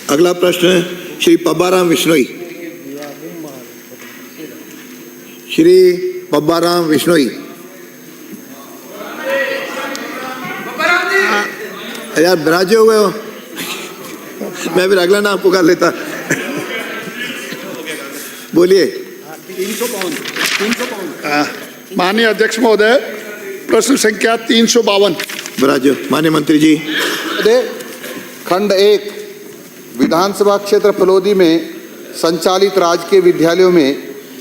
अगला प्रश्न श्री पब्बाराम विश्नोई। श्री पब्बाराम विश्नोई। यार बिराजे हुए हो, मैं फिर अगला नाम पुकार लेता। बोलिए। 352। माननीय अध्यक्ष महोदय, प्रश्न संख्या 352। बिराजो माननीय मंत्री जी। खंड 1 विधानसभा क्षेत्र फलोदी में संचालित राजकीय विद्यालयों में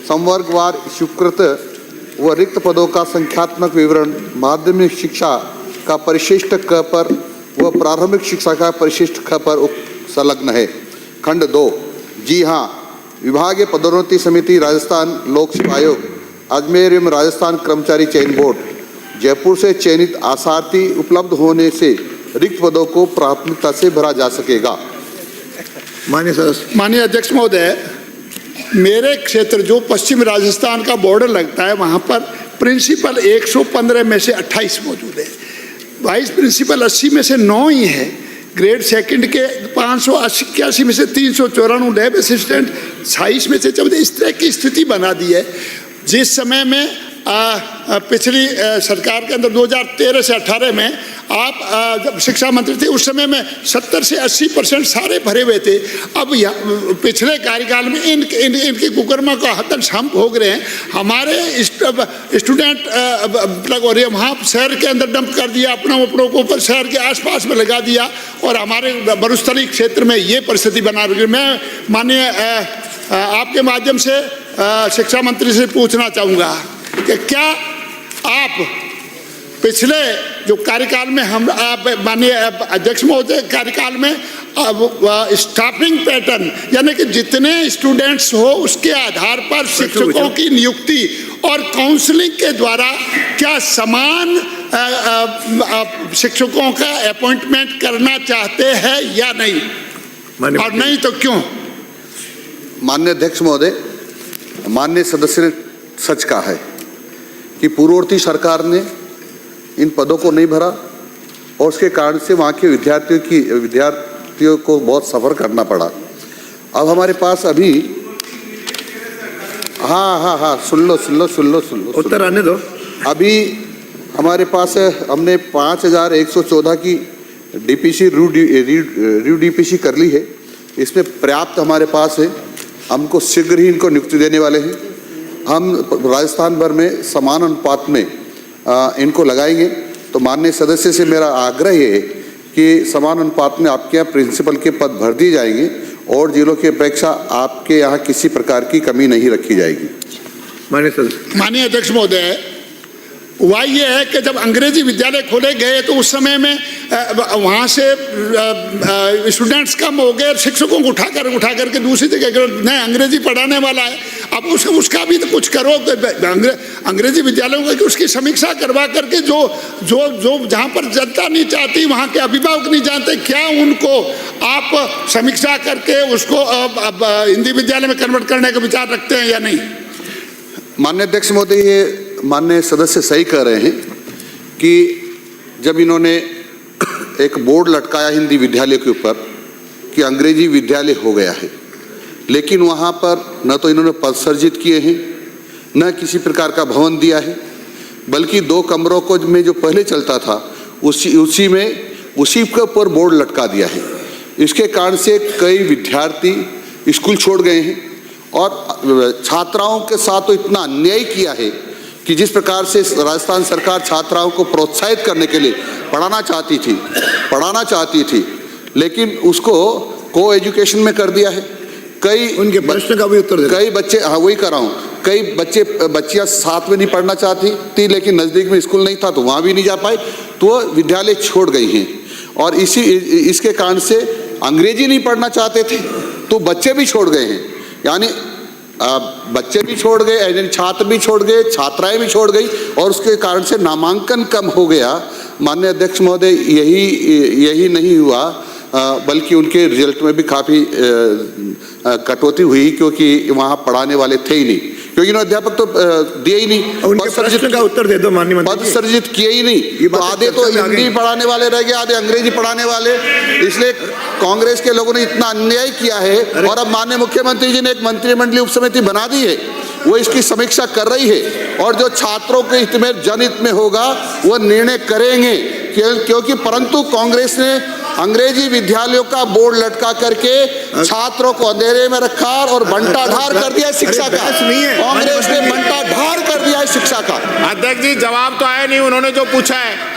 संवर्गवार स्वीकृत व रिक्त पदों का संख्यात्मक विवरण माध्यमिक शिक्षा का परिशिष्ट क पर व प्रारंभिक शिक्षा का परिशिष्ट ख पर संलग्न है। खंड 2 जी हाँ, विभागीय पदोन्नति समिति राजस्थान लोक सेवा आयोग अजमेर एवं राजस्थान कर्मचारी चयन बोर्ड जयपुर से चयनित आसार्थी उपलब्ध होने से रिक्त पदों को प्राथमिकता से भरा जा सकेगा। माननीय सदस्य। माननीय अध्यक्ष महोदय, मेरे क्षेत्र जो पश्चिम राजस्थान का बॉर्डर लगता है वहाँ पर प्रिंसिपल 115 में से 28 मौजूद है, वाइस प्रिंसिपल 80 में से 9 ही है, ग्रेड सेकंड के 581 में से 394, लैब असिस्टेंट 26 में से 14। इस तरह की स्थिति बना दी है। जिस समय में पिछली सरकार के अंदर 2013 से 18 में आप जब शिक्षा मंत्री थे उस समय में 70 से 80% सारे भरे हुए थे। अब पिछले कार्यकाल में इनके कुकर्मा का हतन हम भोग रहे हैं। हमारे स्टूडेंट और वहाँ शहर के अंदर डंप कर दिया, अपनों को ऊपर शहर के आसपास में लगा दिया और हमारे मरुस्थलीय क्षेत्र में ये परिस्थिति बना रही है। मैं माननीय आपके माध्यम से शिक्षा मंत्री से पूछना चाहूँगा कि क्या आप पिछले जो कार्यकाल में हम माननीय अध्यक्ष महोदय कार्यकाल में स्टाफिंग पैटर्न यानी कि जितने स्टूडेंट्स हो उसके आधार पर शिक्षकों की नियुक्ति और काउंसलिंग के द्वारा क्या समान शिक्षकों का अपॉइंटमेंट करना चाहते हैं या नहीं, और नहीं तो क्यों? माननीय अध्यक्ष महोदय, माननीय सदस्य ने सच कहा है कि पूर्ववर्ती सरकार ने इन पदों को नहीं भरा और उसके कारण से वहाँ के विद्यार्थियों को बहुत सफ़र करना पड़ा। अब हमारे पास अभी हाँ सुन लो उत्तर आने दो। अभी हमारे पास हमने 5114 की डीपीसी रू डीपीसी कर ली है। इसमें पर्याप्त हमारे पास है। हमको शीघ्र ही इनको नियुक्ति देने वाले हैं। हम राजस्थान भर में समान अनुपात में इनको लगाएंगे। तो माननीय सदस्य से मेरा आग्रह है कि समान अनुपात में आपके यहाँ प्रिंसिपल के पद भर दिए जाएंगे और जिलों की अपेक्षा आपके यहाँ किसी प्रकार की कमी नहीं रखी जाएगी। माननीय सदस्य। माननीय अध्यक्ष महोदय, हुआ ये है कि जब अंग्रेजी विद्यालय खोले गए तो उस समय में वहाँ से स्टूडेंट्स कम हो गए, शिक्षकों को उठा करके दूसरी जगह नहीं अंग्रेजी पढ़ाने वाला है। अब उसका भी तो कुछ करो। अंग्रेजी विद्यालयों की उसकी समीक्षा करवा करके जो जहाँ पर जनता नहीं चाहती, वहाँ के अभिभावक नहीं जानते, क्या उनको आप समीक्षा करके उसको हिंदी विद्यालय में कन्वर्ट करने का विचार रखते हैं या नहीं? माननीय अध्यक्ष महोदय, ये माननीय सदस्य सही कह रहे हैं कि जब इन्होंने एक बोर्ड लटकाया हिंदी विद्यालय के ऊपर कि अंग्रेजी विद्यालय हो गया है, लेकिन वहाँ पर न तो इन्होंने पद सर्जित किए हैं, न किसी प्रकार का भवन दिया है, बल्कि 2 कमरों को में जो पहले चलता था उसी के ऊपर बोर्ड लटका दिया है। इसके कारण से कई विद्यार्थी स्कूल छोड़ गए हैं और छात्राओं के साथ तो इतना अन्याय किया है कि जिस प्रकार से राजस्थान सरकार छात्राओं को प्रोत्साहित करने के लिए पढ़ाना चाहती थी, लेकिन उसको को एजुकेशन में कर दिया है। कई उनके प्रश्न का भी उत्तर दे। कई बच्चे, हाँ वही कर रहा हूँ, कई बच्चियाँ साथ में नहीं पढ़ना चाहती थी, लेकिन नज़दीक में स्कूल नहीं था तो वहाँ भी नहीं जा पाई, तो वो विद्यालय छोड़ गई हैं। और इसके कारण से अंग्रेजी नहीं पढ़ना चाहते थे तो बच्चे भी छोड़ गए हैं। यानी बच्चे भी छोड़ गए, छात्र भी छोड़ गए, छात्राएं भी छोड़ गई और उसके कारण से नामांकन कम हो गया। माननीय अध्यक्ष महोदय, यही नहीं हुआ बल्कि उनके रिजल्ट में भी काफ़ी कटौती हुई, क्योंकि वहाँ पढ़ाने वाले थे ही नहीं। क्योंकि इन्होंने अध्यापक तो दिए ही नहीं, उनके प्रश्न का उत्तर दे दो माननीय पद मंत्री जी। सृजित किए ही नहीं। तो आधे तो हिंदी पढ़ाने वाले रह गए, आधे अंग्रेजी पढ़ाने वाले। इसलिए कांग्रेस के लोगों ने इतना अन्याय किया है, और अब माननीय मुख्यमंत्री जी ने एक मंत्रिमंडलीय उपसमिति बना दी है, वो इसकी समीक्षा कर रही है, और जो छात्रों के हित में जनहित में होगा वो निर्णय करेंगे। क्योंकि परंतु कांग्रेस ने अंग्रेजी विद्यालयों का बोर्ड लटका करके छात्रों को अंधेरे में रखा और बंटाढार कर दिया शिक्षा का। कांग्रेस ने बंटाढार कर दिया है शिक्षा का। अध्यक्ष जी, जवाब तो आया नहीं, उन्होंने जो पूछा है।